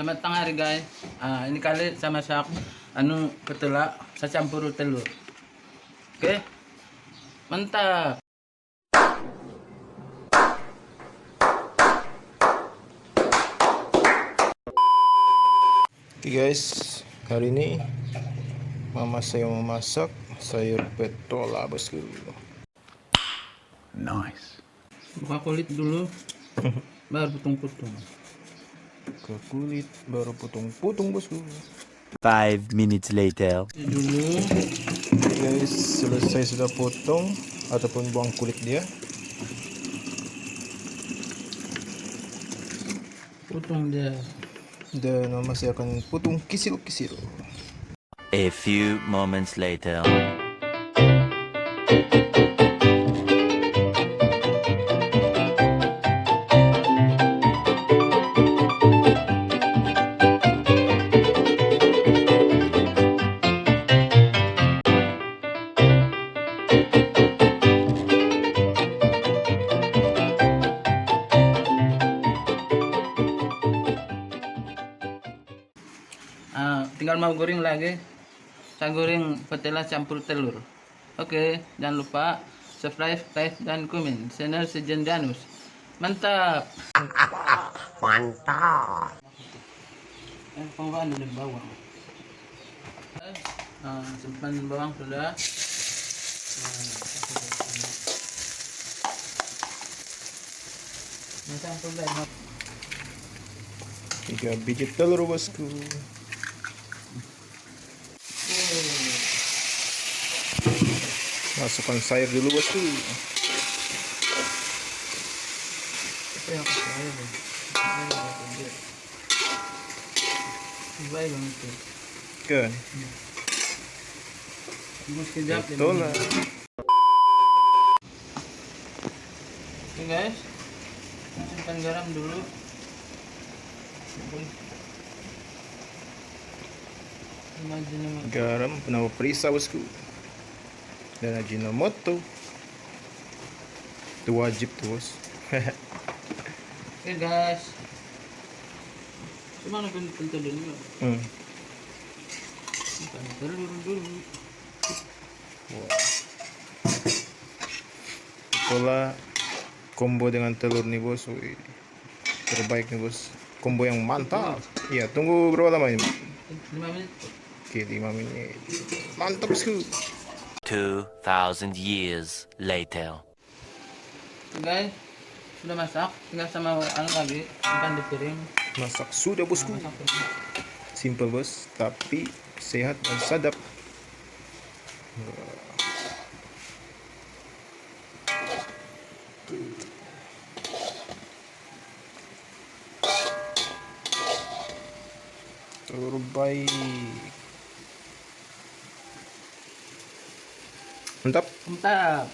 Selamat tengah hari guys. Ini kali saya masak petola saya campur telur. Oke. Mantap. Oke guys, hari ini mama saya memasak sayur petola bosku. Nice. Buka kulit dulu, baru potong-potong. Ke kulit baru potong-potong bosku. 5 minutes later. Dulu. Guys, selesai sudah potong ataupun buang kulit dia. Potong dia. Dan mama saya akan potong kisil-kisil. A few moments later. Tinggal mau goreng lagi. Saya goreng petola campur telur. Oke, jangan lupa subscribe, like, dan komen channel Sejen Danus. Mantap. Mantap. Penggunaan dulu bawang. Simpan bawang sudah. Campur lagi. 3 biji telur bosku. Masukkan sayur dulu bosku. Apa yang aku sayur? Baik banget tuh. Kan? Sekejap. Petola. Oke guys, simpan garam dulu. Garam, penambah perisa bosku. Dan ajinomoto. Itu wajib tuh bos. Oke guys, cuma nunggu telur dulu. Simpan telur dulu. Wow. Petola combo dengan telur nih bos. Wih, terbaik nih bos. Combo yang mantap. Iya, tunggu berapa lama ini? 5 menit. Oke, 5 menit. Mantap bosku. 2000 years later. Oke guys, sudah masak. Tinggal sama lagi, simpan di piring. Masak sudah bosku. Simple bos, tapi sehat dan sadap. Terbaik. Mantap. Mantap.